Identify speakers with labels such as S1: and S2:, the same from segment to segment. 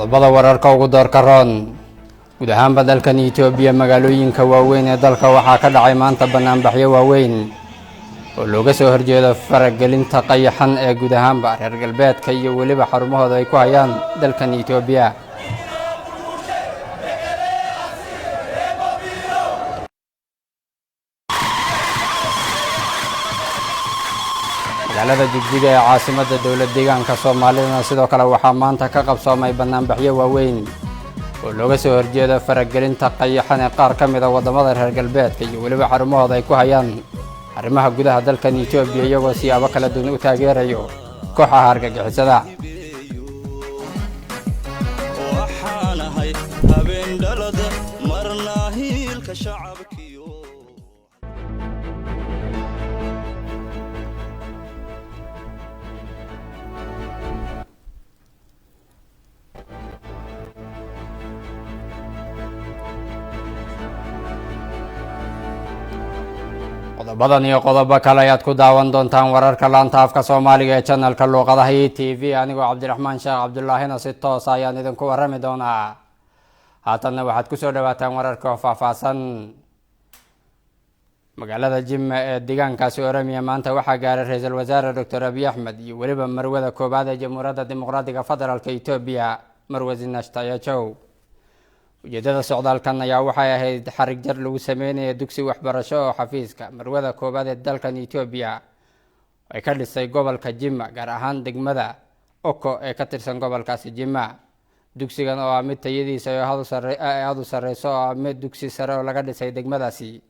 S1: qodobada wararka ugu doorka roon guud ahaanba dalkan Itoobiya magaalooyinka waaweyn ee dalka waxaa ka dhacay maanta banaanbaxyo waaweyn oo looga soo horjeedo faragelinta qayaxan ee guud ahaanba reer galbeedka iyo waliba xarumahooda ay ku hayaan dalkan Itoobiya. magaalada Jigjiga ee caasimadda dowladda deegaanka Soomaalida sidoo kale waxaa maanta ka qabsoomay banaanbaxyo waaweyn oo looga soo horjeedo faragelinta qayaxan ee qaar ka mid ah wadamada reer galbeedka iyo waliba xarumahooda ay ku hayaan arrimaha gudaha dalkan Itoobiya iyagoo siyaabo kala duwan u taageerayo kooxaha argagixisada. qodobadan iyo qodobo kale ayaad ku daawan doontaan wararka laanta afka Soomaaliga ee channelka luqadaha TV anigoo Cabdiraxmaan Sheekh Cabdullaahina si toos ah ayaan idinku warami doonaa. haatanna waxaad ku soo dhawaataan wararka faahfaahsan. magaalada Jimma ee deegaankaasi Oromiya maanta waxaa gaaray ra'iisul wasaare Dr. Abiy Ahmed iyo waliba marwada koobaad ee Jamhuuriyadda Dimuqraadiga Federaalka Itoobiya Marwo Zinaash Tayachow. ujeedada socdaalkan ayaa waxay ahayd xarig jar lagu sameeyay dugsi waxbarasho oo xafiiska marwada koobaad ee dalkan Itoobiya ay ka dhisay gobolka Jimma gaar ahaan degmada Oko ee ka tirsan gobolkaasi Jimma. dugsigan oo mid tayadiisa aad u sareyso oo mid dugsi sare oo laga dhisay degmadaasi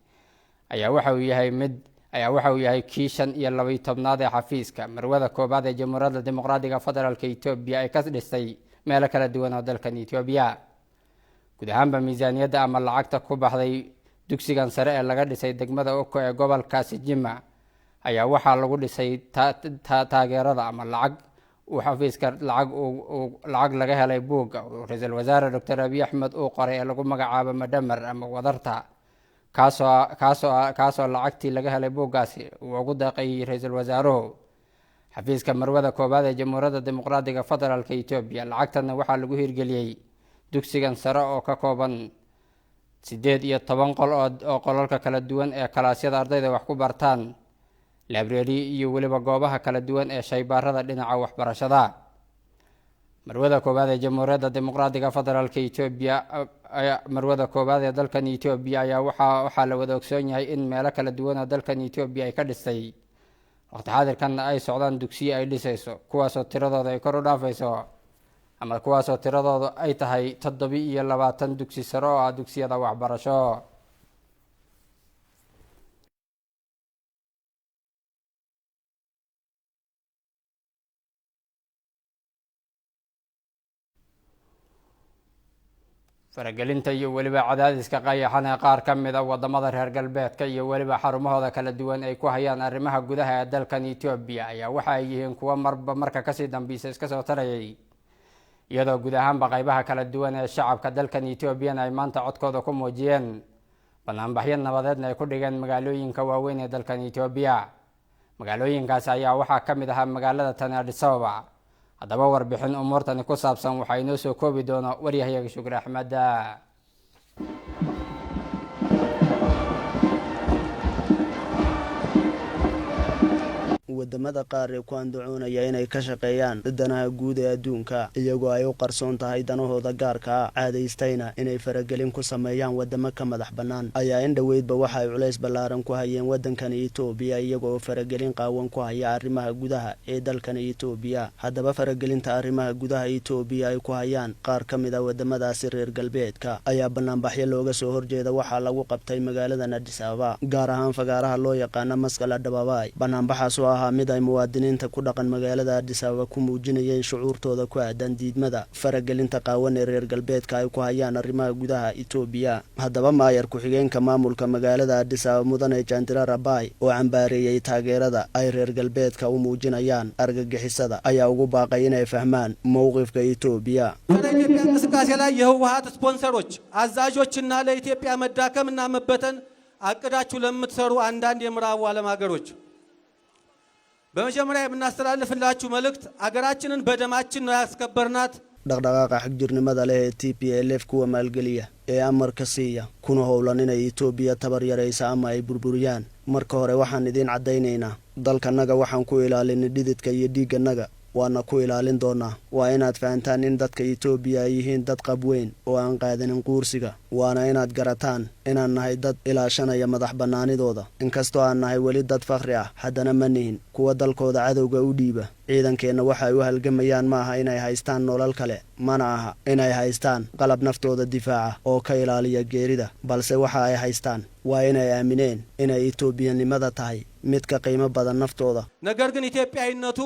S1: ayaa waxa uu yahay kii 25aad ee xafiiska marwada koobaad ee Jamhuuriyadda Dimuqraadiga Federaalka Itoobiya ay ka dhisay meelo kala duwan oo dalkan Itoobiya. guud ahaanba miisaaniyadda ama lacagta ku baxday dugsigan sare ee laga dhisay degmada Oko ee gobolkaasi Jimma ayaa waxaa lagu dhisay taageerada ama lacag uu xafiiska lacag laga helay buugga ra'iisul wasaare Dr. Abiy Ahmed uu qoray ee lagu magacaabo madamar ama wadarta kaasoo lacagtii laga helay buuggaasi uu ugu deeqay ra'iisul wasaaruhu xafiiska marwada koobaad ee Jamhuuriyadda Dimuqraadiga Federaalka Itoobiya. lacagtana waxaa lagu hirgeliyay dugsigan sare oo ka kooban 18 qol oo qolalka kala duwan ee kalaasyada ardayda wax ku bartaan library iyo waliba goobaha kala duwan ee shaybaarada dhinaca waxbarashada. marwada koobaad ee Jamhuuriyadda Dimuqraadiga Federaalka Itoobiya marwada koobaad ee dalkan Itoobiya ayaa waxaa la wada ogsoon yahay in meelo kala duwan oo dalkan Itoobiya ay ka dhisay waqti xaadirkan ay socdaan dugsiyo ay dhisayso kuwaasoo tiradooda ay kor u dhaafayso ama kuwaasoo tiradooda ay tahay 27 dugsi sare oo ah dugsiyada waxbarasho. faragelinta iyo waliba cadaadiska qayaxan ee qaar ka mid ah wadamada reer galbeedka iyo waliba xarumahooda kala duwan ay ku hayaan arrimaha gudaha ee dalkan Itoobiya ayaa waxa ay yihiin kuwa marka ka sii dambeysay iska soo tarayay iyadoo guud ahaanba qaybaha kala duwan ee shacabka dalkan Itoobiya ay maanta codkooda ku muujiyeen banaanbaxyo nabadeedna ay ku dhigeen magaalooyinka waaweyn ee dalkan Itoobiya. magaalooyinkaas ayaa waxaa ka mid ah magaalada Addis Ababa. haddaba warbixin umuurtani ku saabsan waxaa inoo soo koobi doona waryahayaga Shukri Axmed.
S2: wadamada qaar ee ku andacoonaya inay ka shaqeeyaan danaha guud ee adduunka iyagoo ay u qarsoon tahay danahooda gaarka ah caadaystayna inay faragelin ku sameeyaan wadamo ka madax bannaan ayaa in dhoweydba waxa ay culays ballaaran ku hayeen waddankan Itoobiya iyagoo faragelin qaawan ku haya arrimaha gudaha ee dalkan Itoobiya. haddaba faragelinta arrimaha gudaha Itoobiya ay ku hayaan qaar ka mid ah wadamadaasi reer galbeedka ayaa banaanbaxyo looga soo horjeeda waxaa lagu qabtay magaalada Addis Ababa gaar ahaan fagaaraha loo yaqaan Masqal Adababay. banaanbaxaas oo mid ay muwaadiniinta ku dhaqan magaalada Addis Ababa ku muujinayeen shucuurtooda ku aadan diidmada faragelinta qaawan ee reer galbeedka ay ku hayaan arrimaha gudaha Itoobiya. haddaba maayar ku-xigeenka maamulka magaalada Addis Ababa mudane Jandira Rabai oo cambaareeyay taageerada ay reer galbeedka u muujinayaan argagixisada ayaa ugu baaqay inay fahmaan mowqifka Itoobiya.
S3: በኢትዮጵያ እንቅስቃሴ ላይ የህወሓት ስፖንሰሮች አዛዦችና ለኢትዮጵያ መዳከምና መበተን አቅዳችሁ ለምትሰሩ አንዳንድ የምዕራቡ ዓለም ሀገሮች በመጀመሪያ የምናስተላልፍላችሁ መልእክት አገራችንን በደማችን ነው ያስከበርናት።
S2: dhaqdhaqaaqa xagjirnimada leh ee TPLF kuwa maalgeliya ee amarka siiya kuna howlan inay Itoobiya tabar yaraysa ama ay burburiyaan. Marka hore waxaan idin cadaynaynaa dalkanaga waxaan ku ilaalinay dhididka iyo dhiiganaga waana ku ilaalin doonaa. Waa inaad fahantaan in dadka Itoobiya ay yihiin dad qabweyn oo aan qaadanin quursiga. Waana inaad garataan inaan nahay dad ilaashanaya madax bannaanidooda. Inkastoo aan nahay weli dad fakhri ah, haddana ma nihin kuwa dalkooda cadowga u dhiiba. ciidankeenna waxa ay u halgamayaan ma aha inay haystaan nolol kale, mana aha inay haystaan qalab naftooda difaaca oo ka ilaaliya geerida, balse waxa ay haystaan waa inay aamineen inay Itoobiyanimada tahay mid ka qiimo badan naftooda.
S3: ነገር ግን ኢትዮጵያዊነቱ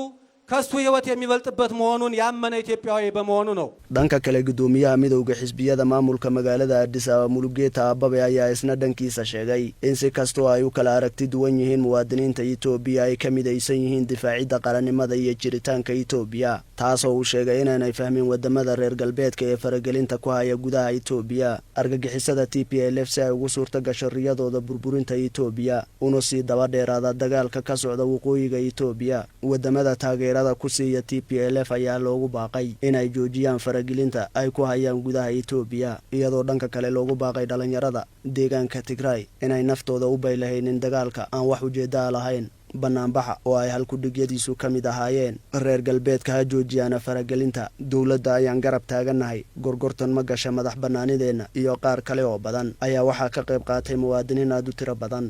S3: ከሱ ህይወት የሚበልጥበት መሆኑን ያመነ ኢትዮጵያዊ በመሆኑ ነው።
S2: dhanka kale gudoomiyaha midowga xisbiyada maamulka magaalada Addis Ababa Mulugeta Ababe ayaa isna dhankiisa sheegay in si kastoo ay u kala aragti duwan yihiin muwaadiniinta Itoobiya ay ka midaysan yihiin difaacidda qaranimada iyo jiritaanka Itoobiya, taasoo uu sheegay inaanay fahmin wadamada reer galbeedka ee faragelinta ku haya gudaha Itoobiya argagixisada TPLF si ay ugu suurta gasho riyadooda burburinta Itoobiya una sii daba dheeraada dagaalka ka socda waqooyiga Itoobiya. Wadamada taageerada ku siiya TPLF ayaa loogu baaqay inay joojiyaan faragelinta ay ku hayaan gudaha Itoobiya, iyadoo dhanka kale loogu baaqay dhalinyarada deegaanka Tigray inay naftooda u baylahaynin dagaalka aan wax ujeeda lahayn. banaanbaxa oo ay halkudhigyadiisu ka mid ahaayeen reer galbeedka ha joojiyaan faragelinta, dowladda ayaan garab taaganahay, gorgortan ma gasha madax bannaanideenna iyo qaar kale oo badan ayaa waxaa ka qayb qaatay muwaadiniin aad u tiro badan.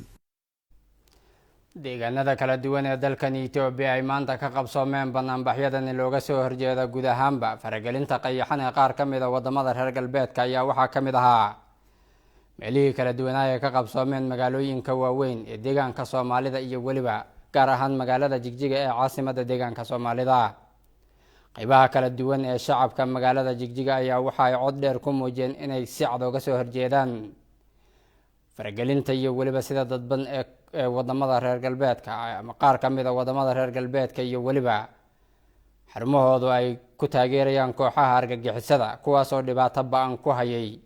S1: deegaanada kala duwan ee dalkan Itoobiya ay maanta ka qabsoomeen banaanbaxyadan looga soo horjeeda guud ahaanba faragelinta qayaxan ee qaar ka mid ah wadamada reer galbeedka ayaa waxaa ka mid ahaa meelihii kala duwanaa ee ka qabsoomeen magaalooyinka waaweyn ee deegaanka Soomaalida iyo waliba gaar ahaan magaalada Jigjiga ee caasimadda deegaanka Soomaalida. qaybaha kala duwan ee shacabka magaalada Jigjiga ayaa waxa ay cod dheer ku muujiyeen inay si cad uga soo horjeedaan faragelinta iyo waliba sida dadban ee wadamada reer galbeedka ama qaar ka mid ah wadamada reer galbeedka iyo waliba xarumahoodu ay ku taageerayaan kooxaha argagixisada kuwaas oo dhibaato ba'an ku hayay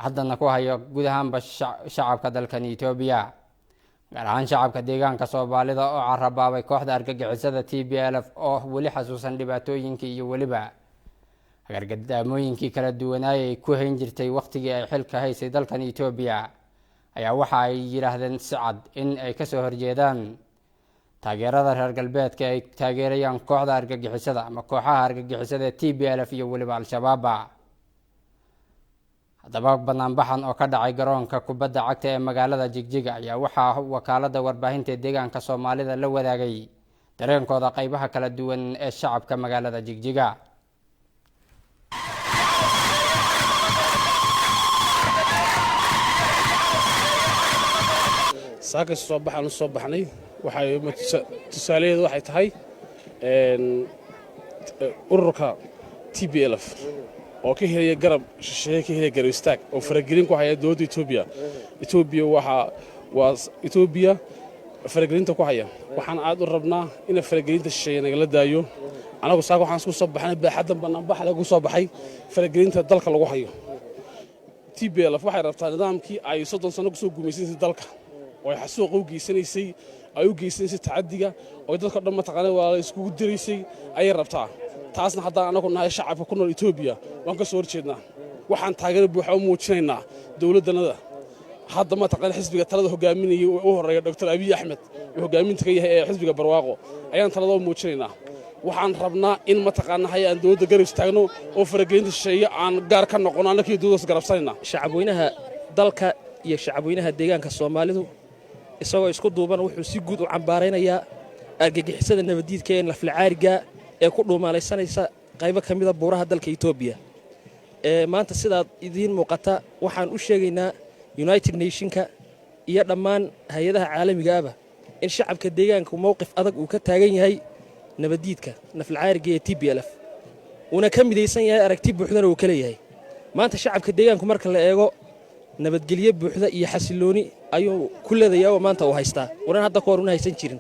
S1: haddana ku hayo guud ahaanba shacabka dalkan Itoobiya, gaar ahaan shacabka deegaanka Soomaalida oo carabaabay kooxda argagixisada TPLF oo weli xasuusan dhibaatooyinkii iyo waliba gargadaamooyinkii kala duwanaa ee ku hayn jirtay waqtigii ay xilka haysay dalkan Itoobiya ayaa waxa ay yiraahdeen si cad in ay ka soo horjeedaan taageerada reer galbeedka ay taageerayaan kooxda argagixisada ama kooxaha argagixisada TPLF iyo waliba Al-Shabaab. haddaba banaanbaxan oo ka dhacay garoonka kubadda cagta ee magaalada Jigjiga ayaa waxaa wakaalada warbaahinta deegaanka Soomaalida la wadaagay dareenkooda qaybaha kala duwan ee shacabka magaalada Jigjiga.
S4: saaka soo baxnay waxay tusaaleedu waxay tahay ururka TPLF oo ka helaya garab shisheeye ka helaya garab istaag oo faragelin ku haya dowladda Itoobiya waa Itoobiya faragelinta ku haya. waxaan aad u rabnaa in faragelinta shisheeye nagala daayo. anagu saaka waxaan isku soo baxnay baaxaddan banaanbax lagu soo baxay faragelinta dalka lagu hayo. TPLF waxay rabtaa nidaamkii ay 30 sano ku soo guumeysay dalka oo ay xasuuq u geysanaysay ay u geysanaysay tacadiga oo dadka dhan mataqaanay waa la isku diraysay ay rabtaa. taasna hadda anagu nahay shacabka ku nool Itoobiya waan ka soo horjeednaa. waxaan taageero buuxa u muujinaynaa dowladdanada hadda mataqaanay xisbiga talada hogaaminayay oo u horeeya Dr. Abiy Ahmed oo hogaaminta ka yahay ee xisbiga Barwaaqo ayaan talada u muujinaynaa. waxaan rabnaa in mataqaanay aan dowladda garab istaagno oo faragelinta shisheeye aan gaar ka noqono annagii dowladda garabsanayna.
S5: shacabweynaha dalka iyo shacabweynaha deegaanka Soomaalidu isagoo isku duuban wuxuu si guud u cambaaraynayaa argagixisada nabadiidka ee laflacaariga ee ku dhuumaalaysanaysa qaybo ka mid ah buuraha dalka Itoobiya. maanta sidaad idiin muuqata waxaan u sheegaynaa United Nationka iyo dhammaan hay'adaha caalamiga ah in shacabka deegaanka mowqif adag uu ka taagan yahay nabadiidka laflacaariga ee TPLF una ka midaysan yahay aragti buuxdana uu kala yahay. maanta shacabka deegaanku marka la eego nabadgelyo buuxda iyo xasilooni ayuu ku leedahay oo maanta uu haystaa waran hadda ka hor una haysan jirin.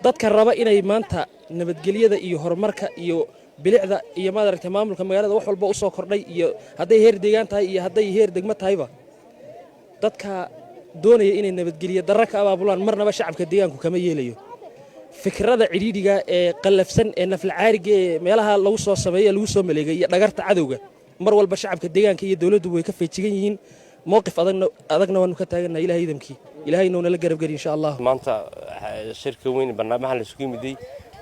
S5: dadka raba inay maanta nabadgelyada iyo horumarka iyo bilicda iyo maaragtay maamulka magaalada wax walba u soo kordhay iyo haday heer deegaan tahay iyo haday heer degmo tahayba dadka doonaya inay nabadgelyo darro ka abaabulaan marnaba shacabka deegaanku kama yeelayo. fikrada cidhiidhiga ee qallafsan ee naflacaariga ee meelaha lagu soo sameeyo lagu soo maleegay iyo dhagarta cadowga mar walba shacabka deegaanka iyo dawladdu way ka feejigan yihiin mowqif adagna waanu ka taaganahay ilaahay idamkii ilaahayna una la garab geli insha Allah
S6: maanta shirka weyn barnaamijka la isugu yimiday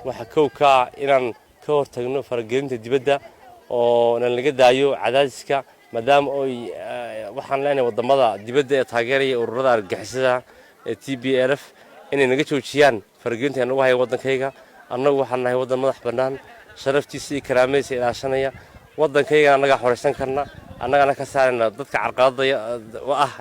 S6: waxa ka inaan ka hortagno faragelinta dibadda oo aan laga daayo cadaadiska maadaama ay waxaan leenahay wadamada dibadda ee taageeraya ururada argagixisada ee TPLF inay naga joojiyaan faragelinta anagu hay wadankayga annagu waxaan nahay wadan madax bannaan sharaftiisa iyo karaamaysiisa ilaashanaya wadankayga anaga xoreysan karna annagana ka saarayna dadka carqaladda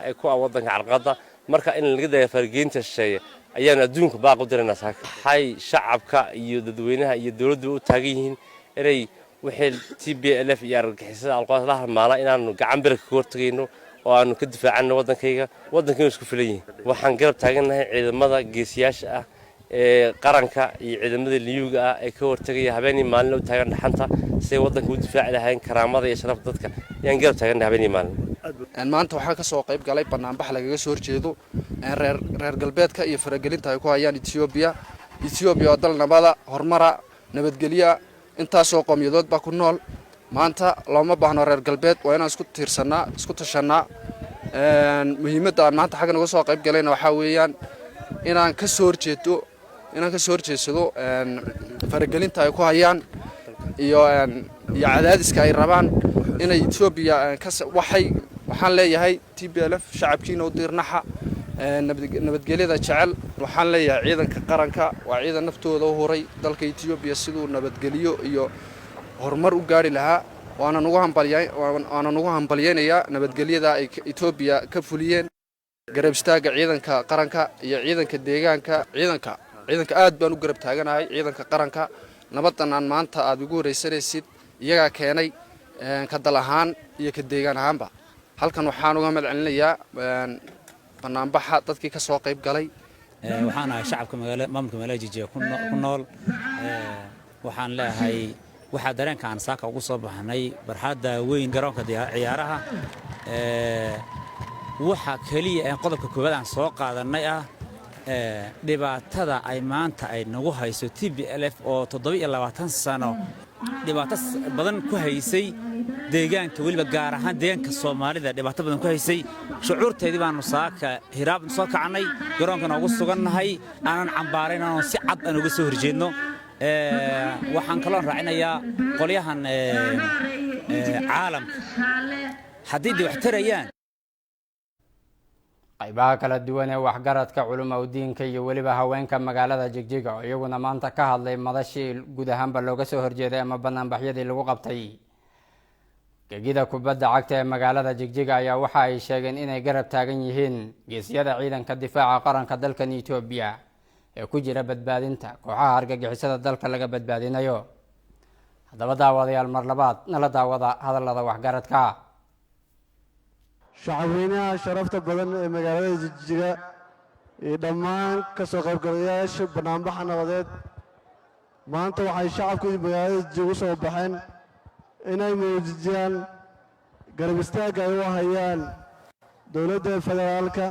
S6: ee ku wadanka carqaladda marka in laga daayo faragelinta shisheeye ayaan adduunka baaq u diraynaa saaka hay shacabka iyo dadweynaha iyo dawladdu u taagan yihiin inay wixii TPLF iyo argagixisada alqaadlaha maala inaanu gacan bir ka hortagayno oo aanu ka difaacano wadankayga isku filan yihiin waxaan garab taaganahay ciidamada geesiyaasha ah ee qaranka iyo ciidamada liyuga ah ee ka hortagaya habeenii maalin u taagan dhaxanta si wadanka u difaaci lahayn karaamada iyo sharafta dadka ayaan garab taaganahay habeenii maalin
S7: maanta waxaa ka soo qayb galay barnaamij lagaga soo horjeedo reer galbeedka iyo faragelinta ay ku hayaan Ethiopia oo dal nabada horumara nabadgelyo intaasoo qowmiyadood baa ku nool maanta looma baahno reer galbeed waa inaan isku tashanaa muhiimadda aan maanta xagga naga soo qayb galayna waxaa weeyaan inaan ka soo horjeedsado faragelinta ay ku hayaan iyo cadaadiska ay rabaan inay Ethiopia waxaan leeyahay TPLF shacabkiina u diirnaxa nabadgelyada jecel waxaan leeyahay ciidanka qaranka waa ciidan naftooda u horay dalka Ethiopia sidoo nabadgelyo iyo horumar u gaari lahaa waana ugu hambalyeynaya nabadgelyada ay Ethiopia ka fuliyeen garab istaaga ciidanka qaranka iyo ciidanka deegaanka ciidanka aad baan u garab taaganahay ciidanka qaranka nabadan aan maanta aad ugu horeysanaysid iyaga keenay ka dal ahaan iyo ka deegaan ahaanba halkan waxaan uga madcelinayaa barnaamijka dadkii ka soo qayb galay
S8: waxaan ahay shacabka maamulka magaalada Jigjiga ku nool waxaan leeyahay waxa dareenka aan saaka ugu soo baxnay barxadda weyn garoonka ciyaaraha waxa kaliya ee qodobka koowaad aan soo qaadanay dhibaatada ay maanta ay nagu hayso TPLF oo 27 sano dhibaato badan ku haysay deegaanka waliba gaar ahaan deegaanka Soomaalida dhibaato badan ku haysay shucuurteedii baan saaka hiraab soo kacnay garoonkana ugu sugannahay aanan cambaarayn oo si cad aan uga soo horjeedno waxaan kaloo raacinayaa qolyahan caalamka haddii wax tarayaan
S1: qaybaha kala duwan ee waxgaradka culumada diinka iyo waliba haweenka magaalada Jigjiga oo iyaguna maanta ka hadlay madashii guud ahaanba looga soo horjeeday ama banaanbaxyadii lagu qabtay gegida kubadda cagta ee magaalada Jigjiga ayaa waxa ay sheegeen inay garab taagan yihiin geesiyada ciidanka difaaca qaranka dalka Ethiopia ee ku jira badbaadinta kooxaha argagixisada dalka laga badbaadinayo hadaba daawadayaal mar labaad nala daawada hadallada waxgaradka
S9: shacabweynaha sharafta badan ee magaalada Jigjiga iyo dhammaan ka soo qaybgalayaasha barnaamijka nabadeed maanta waxay shacabka magaalada Jigjiga soo baxeen inay muujiyaan garab istaaga ay u hayaan dawladda federaalka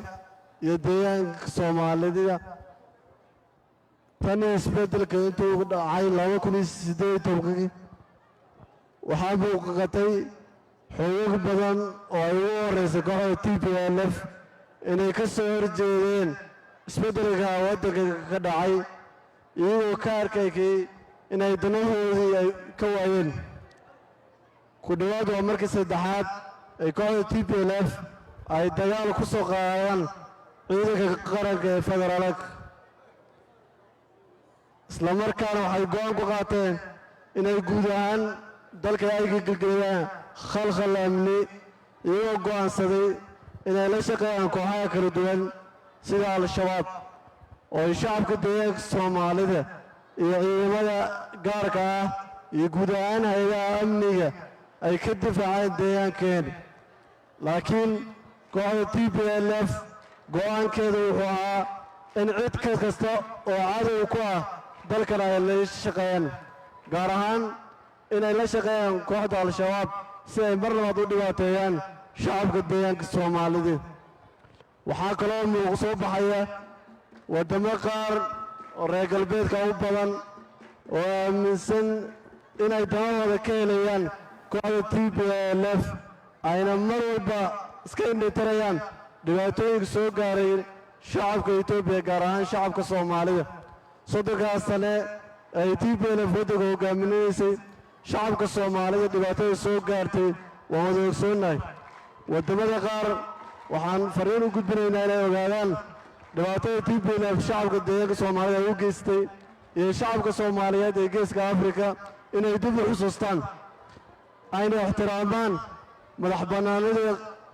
S9: iyo deegaanka Soomaalida tan isbeddelka intuu ugu dhacay 2018 waxaa muuqatay xoog badan oo ay ugu horeysay kooxda TPLF inay ka soo horjeedeen isbeddelka waddanka ka dhacay iyagoo ka arkay inay danahoodii ay ka waayeen ku dhawaad waa markii saddexaad ay kooxda TPLF ay dagaal ku soo qaadaan ciidanka qaranka ee federaalka isla markaana waxay go'aan ku qaateen inay guud ahaan dalka ay ka gelgelayaan khalkhal amni iyagoo go'aansaday inay la shaqeeyaan kooxaha kala duwan sida al-shabaab oo shacabka deegaanka Soomaalida iyo ciidamada gaarka ah iyo guud ahaan hay'adaha amniga ay ka difaaceen deegaankeena laakiin kooxda TPLF go'aankeedu wuxuu ahaa in cid kasta oo cadow ku ah dalkan ay la shaqeeyaan gaar ahaan inay la shaqeeyaan kooxda al-shabaab si ay mar labaad u dhibaateeyaan shacabka deegaanka Soomaalida waxaa kaloo soo baxaya wadamo qaar oo reer galbeedka u badan oo aaminsan inay danahooda ka helayaan kooxda TPLF ayna mar walba iska indhitirayaan dhibaatooyinka soo gaaray shacabka Itoobiya gaar ahaan shacabka Soomaalida soddonkaas sane ay TPLF waddanka hogaaminaysay shacabka Soomaalida dhibaatada soo gaartay waa wada ogsoonnahay waddamada qaar waxaan fariin u gudbinaynaa inay ogaadaan dhibaatada TPLF shacabka deegaanka Soomaalida u geystay iyo shacabka Soomaaliyeed ee geeska Afrika inay dib u xusuustaan ayna ixtiraamaan madax bannaanida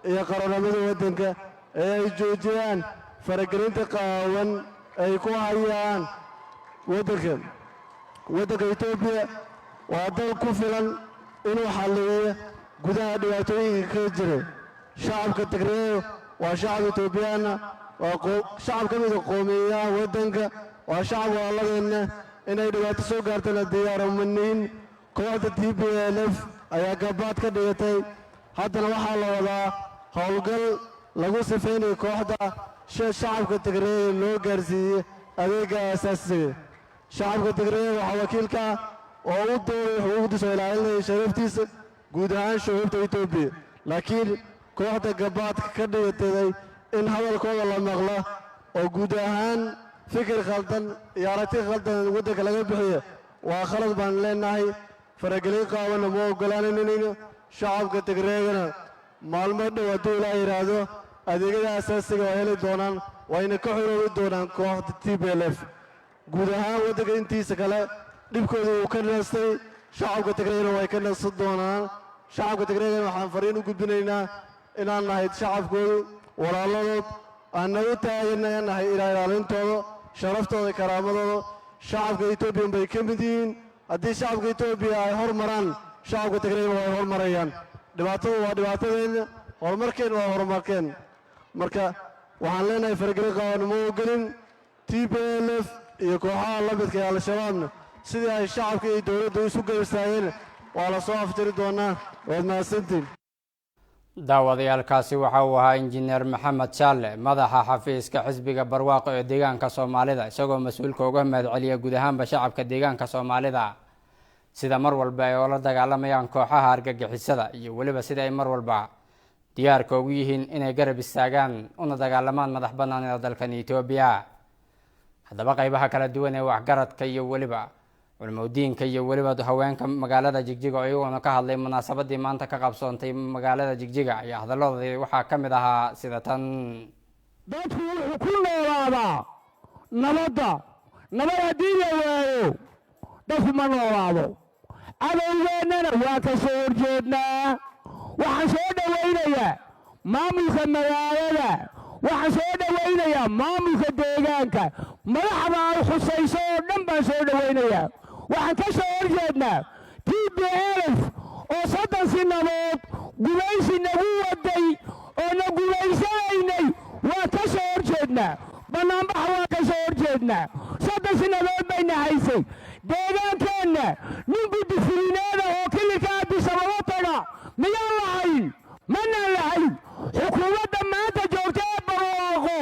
S9: iyo qaranimada waddanka ee ay joojiyaan faragelinta qaawan ay ku hayaan waddanka Itoobiya waa dal ku filan inuu xalliyo gudaha dhibaatooyinka ka jira shacabka Tigreey waa shacab Itoobiyaan waa shacab ka mid ah qowmiyadaha waddanka waa shacab walaaladeenna inay dhibaato soo gaartana diyaaramayn kooxda TPLF ayaa gabaad ka dhigatay haddana waxaa la wadaa howlgal lagu sifeynayo kooxda shacabka Tigreey loo gaarsiiyey adeega aasaasiga shacabka Tigreey waxaa wakiilka oo u dooday xuquuqdiisa oo ilaalinaya sharaftiisa guud ahaan shucuubta Itoobiya laakiin kooxda gabaadka ka dhigatay in hadalkooda la maqlo oo guud ahaan fikir khaldan iyo aragti khaldan waddanka laga bixiyo waa khalad baan leenahay faragelin qaawana ma ogolaanayno shacabka Tigreegana maalmo dhow hadduu ilaa yidhaahdo adeegyada aasaasiga waa heli doonaan wayna ka xoroobi doonaan kooxda TPLF guud ahaan waddanka intiisa kale dhibkooda uu ka nastay shacabka Tigreegana way ka nasan doonaan shacabka Tigreegana waxaan fariin u gudbinaynaa inaan nahay shacabkoodu walaaladood aan u taaganahay ilaalintooda sharaftooda karaamadooda shacabka Itoobiya bay ka mid yihiin haddii shacabka Itoobiya ay hormaraan shacabka Tigreegana way hormarayaan dhibaatadu waa dhibaatadeena horumarkeena waa horumarkeen marka waxaan leenahay faragelin qaawan ma ogolin TPLF iyo kooxaha la midka ee al-shabaabna sidii ay shacabka iyo dowladda isu geystaayeen waa la soo afjari doonaa waad mahadsantiin
S1: daawadayaalkaasi waxa uu ahaa injineer maxamed Shaale madaxa xafiiska xisbiga barwaaqo ee deegaanka Soomaalida isagoo mas'uulka uga mahadceliya guud ahaanba shacabka deegaanka Soomaalida sida mar walba ay la dagaalamayaan kooxaha argagixisada iyo waliba sida ay mar walba diyaarka ugu yihiin inay garab istaagaan una dagaalamaan madax bannaanida dalkan Itoobiya haddaba qaybaha kala duwan ee waxgaradka iyo waliba culmowdiinka iyo waliba haweenka magaalada Jigjiga oo iyaguna ka hadlay munaasabadii maanta ka qabsoontay magaalada Jigjiga ayaa hadalladooda waxaa ka mid ahaa sida tan
S10: dadku wuxuu ku noolaadaa nabad haddii la waayo dadku ma noolaado cadowgeennana waa ka soo horjeednaa waxaan soo dhowaynayaa maamulka magaalada waxaan soo dhowaynayaa maamulka deegaanka madaxda ay khusayso oo dhan baan soo dhowaynayaa waxaan ka soo horjeednaa TPLF oo 30 sanadood gumaysi nagu waday oo na gumaysanaynay waan ka soo horjeednaa bannaanbaxa waan ka soo horjeednaa 30 sanadood bayna haysay deegaankeenna nin guddi fulineeda oo kililka Addis Ababa taga miyaan lahayn manaan lahayn xukuumadda maanta joogta ee barwaaqo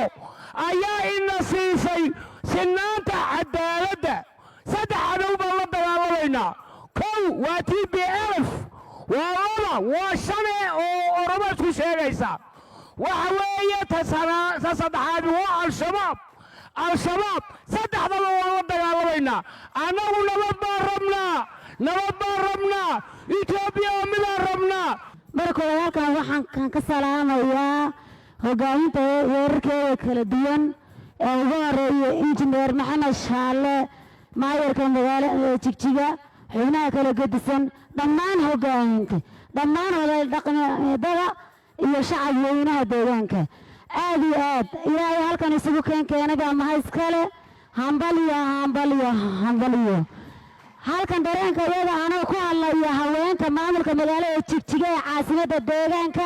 S10: ayaa ina siisay sinaanta cadaaladda saddex cadow baan la dagaalamaynaa kow waa TPLF waa laba waa shane oo Oromo isku sheegaysa waxa weeye ta saddexaad waa al-shabaab saddexdaba waan la dagaalamaynaa annagu nabad baan rabnaa Itoobiya waa midaan rabnaa
S11: marka halkan waxaan ka salaamayaa hogaaminta weerarkeeda kala duwan ee ugu horeeya injineer maxamed Shaale maayarka magaalada Jigjiga xubnaha kala gedisan dhammaan hogaaminta dhammaan wada dhaqameedada iyo shacab weynaha deegaanka aad iyo aad ilaahay halkan isugu keenay baa mahad iskale hambaliyo halkan dareenka iyada anoo ku hadlaya haweenka maamulka magaalada Jigjiga ee caasimadda deegaanka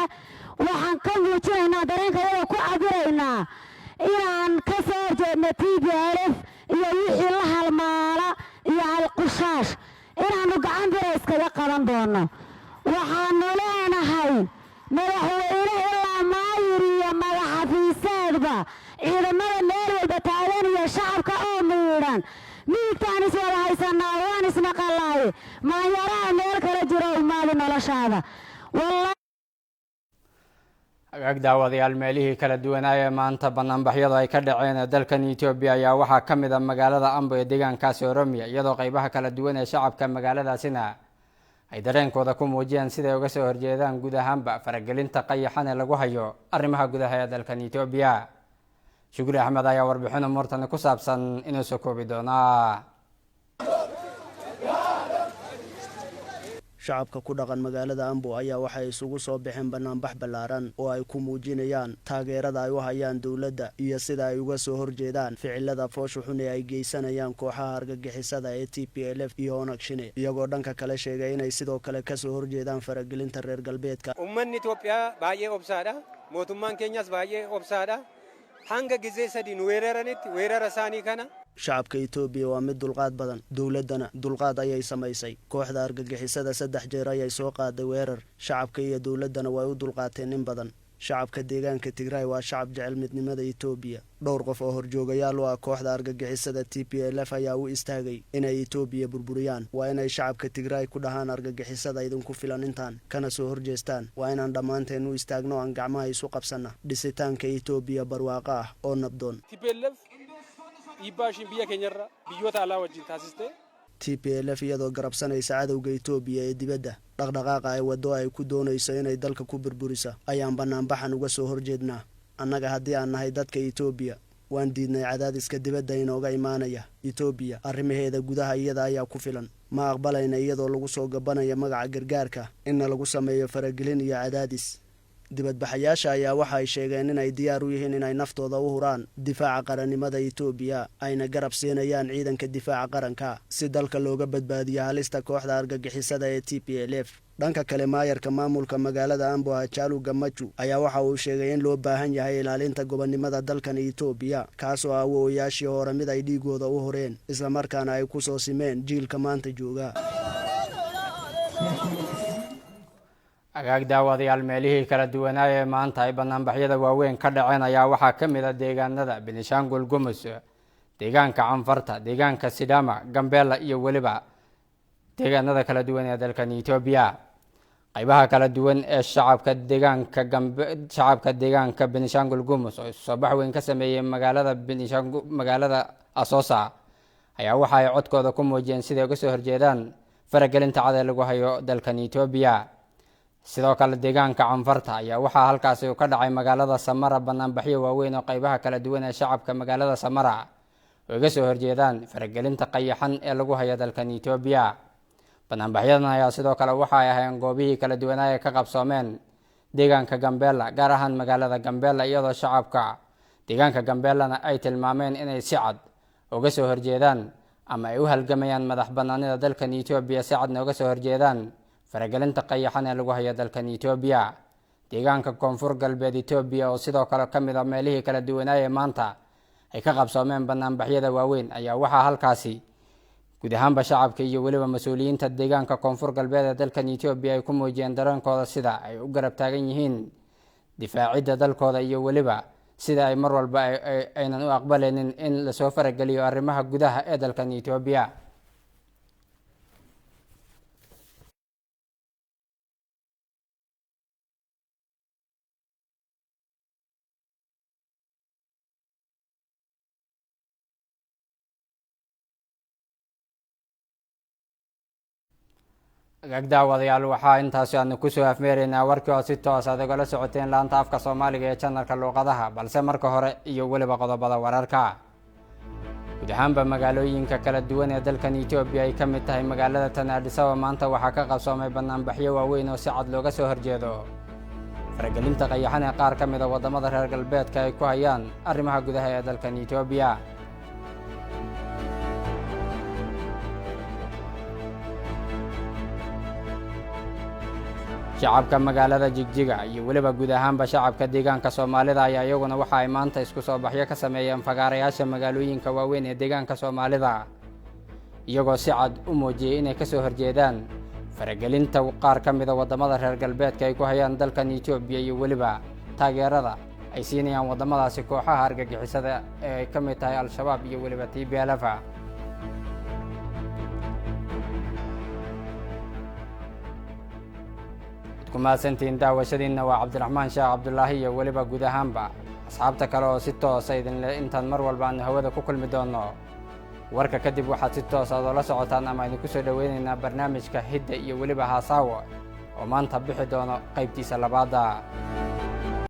S11: waxaan ka muujinaynaa dareenka iyada ku cabiraynaa inaan ka soo horjeedno TPLF iyo wixii la halmaala iyo al-qushaash inaanu gacan bira iskaga qaban doono waxaanu leenahay madaxweyne ilaa maayir iyo madaxafiiseedba ciidamada meel walba taagan iyo shacabka oo miidhan haysaan midigtaan is wada haysanaa waan isnaqalaay maanyaraha meel kala jiro umaadi noloshaada
S1: hagaag daawadayaal meelihii kala duwanaaye maanta banaanbaxyadu ay ka dhaceen dalkan Itoobiya ayaa waxaa ka mid ah magaalada Ambo ee deegaankaasi Oromiya iyadoo qaybaha kala duwan ee shacabka magaaladaasina ay dareenkooda ku muujiyeen sida ay uga soo horjeedaan guud ahaanba faragelinta qayaxan ee lagu hayo arrimaha gudaha ee dalkan Itoobiya. Shukri Axmed ayaa warbixin umurtan ku saabsan inuu soo koobi doona.
S2: shacabka ku dhaqan magaalada Ambo ayaa waxay isugu soo bixeen banaanbax ballaaran oo ay ku muujinayaan taageerada ay u hayaan dawladda iyo sida ay uga soo horjeedaan ficilada foosha xun ee ay geysanayaan kooxaha argagixisada ee TPLF iyo Onagshine iyagoo dhanka kale sheegay inay sidoo kale ka soo horjeedaan faragelinta reer galbeedka.
S12: ummanni Itoobiyaa baay'ee obsaadha mootummaan keenyas baay'ee obsaadha hanga gizee sadin weeraranitti weerara saanii kana
S2: shacabka Itoobiya waa mid dulqaad badan dawladana dulqaad ayay samaysay kooxda argagixisada 3 jeer ayay soo qaaday weerar shacabka iyo dawladana way u dulqaateen in badan shacabka deegaanka Tigray waa shacab jecel midnimada Itoobiya dhowr qof oo horjoogayaal ah kooxda argagixisada TPLF ayaa u istaagay inay Itoobiya burburiyaan waa inay shacabka Tigray ku dhahaan argagixisada idinku filan intaan kana soo horjeestaan waa inaan dhamaanteen u istaagno aan gacmaha isu qabsana dhisitaanka Itoobiya barwaaqo ah oo nabdoon.
S13: ibaashin biya Keenyarra biyota ala wajin taasiste
S2: TPLF iyadoo garabsanaysa cadawga Itoobiya ee dibadda dhaqdhaqaaqa ay wado ay ku doonayso inay dalka ku burburisa ayaan banaanbaxan uga soo horjeednaa annaga haddii aan nahay dadka Itoobiya waan diidnay cadaadiska dibadda inooga imaanaya Itoobiya arrimaheeda gudaha iyada ayaa ku filan ma aqbalayna iyadoo lagu soo gabanaya magaca gargaarka in lagu sameeyo faragelin iyo cadaadis dibadbaxayaasha ayaa waxa ay sheegeen inay diyaar u yihiin inay naftooda u huraan difaaca qarannimada Itoobiya ayna garab siinayaan ciidanka difaaca qaranka si dalka looga badbaadiyo halista kooxda argagixisada ee TPLF dhanka kale maayarka maamulka magaalada Ambo Hachalu Gamachu ayaa waxa uu sheegay in loo baahan yahay ilaalinta gobonimada dalkan Itoobiya kaasoo awoowayaashii hore mid ay dhiigooda u horeen isla markaana ay ku soo simeen jiilka maanta jooga.
S1: agaag daawadayaal meelihii kala duwanaaye maanta ay banaanbaxyada waaweyn ka dhaceen ayaa waxaa ka mid ah deegaanada Benishangul Gumuz deegaanka Canfarta deegaanka Sidama Gambela iyo waliba deegaanada kala duwan ee dalkan Itoobiya qaybaha kala duwan ee shacabka deegaanka Benishangul Gumuz oo soo bax weyn ka sameeyay magaalada Asosa ayaa waxa ay codkooda ku muujiyeen sida ay uga soo horjeedaan faragelinta cad ee lagu hayo dalkan Itoobiya sidoo kale deegaanka Canfarta ayaa waxa halkaas ka dhacay magaalada Samara banaanbaxyo waaweyn oo qaybaha kala duwan ee shacabka magaalada Samara oo uga soo horjeedaan faragelinta qayaxan ee lagu hayo dalkan Itoobiya banaanbaxyadan ayaa sidoo kale waxa ay ahaayeen goobihii kala duwan ee ka qabsoomeen deegaanka Gambela gaar ahaan magaalada Gambela iyadoo shacabka deegaanka Gambelana ay tilmaameen inay si cad uga soo horjeedaan ama ay u halgamayaan madax banaanida dalkan Itoobiya si cad uga soo horjeedaan faragelinta qayaxan ee lagu hayo dalkan Itoobiya deegaanka koonfur galbeed Itoobiya oo sidoo kale ka mid ah meelihii kala duwanaaye maanta ay ka qabsoomeen banaanbaxyada waaweyn ayaa waxa halkaasi guud ahaanba shacabka iyo waliba mas'uuliyiinta deegaanka koonfur galbeed ee dalkan Itoobiya ay ku muujiyeen dareenkooda sida ay u garab taagan yihiin difaacidda dalkooda iyo waliba sida ay mar walba aynan u aqbalaynin in la soo farageliyo arrimaha gudaha ee dalkan Itoobiya. agdaawadayaal waxaa intaas aanu ku soo afmeeraynaa warkii oo si toos ah ugala socoteen laanta afka Soomaaliga ee channelka luqadaha balse marka hore iyo waliba qodobada wararka guud ahaanba magaalooyinka kala duwan ee dalkan Itoobiya ay ka mid tahay magaalada tan Addis Ababa maanta waxaa ka qabsoomay banaanbaxyo waaweyn oo si cad looga soo horjeedo faragelinta qayaxan ee qaar ka mid ah wadamada reer galbeedka ay ku hayaan arrimaha gudaha ee dalkan Itoobiya shacabka magaalada Jigjiga iyo waliba guud ahaanba shacabka deegaanka Soomaalida ayaa iyaguna waxa ay maanta isku soo baxyo ka sameeyeen fagaarayaasha magaalooyinka waaweyn ee deegaanka Soomaalida iyagoo si cad u muujiyay inay ka soo horjeedaan faragelinta qaar ka mid ah wadamada reer galbeedka ay ku hayaan dalkan Itoobiya iyo waliba taageerada ay siinayaan wadamadaasi kooxaha argagixisada ee ka mid tahay Al-Shabaab iyo waliba TPLF kumaasantiin daawashadiinna waa cabdiraxmaan sheekh cabdulaahi iyo weliba guud ahaanba asxaabta kale oo si toosa idinle intaan mar walba aanu hawada ku kulmi doonno warka kadib waxaad si toos aad oola socotaan ama idinku soo dhoweynaynaa barnaamijka hidda iyo weliba haasaawo oo maanta bixi doono qaybtiisa labaada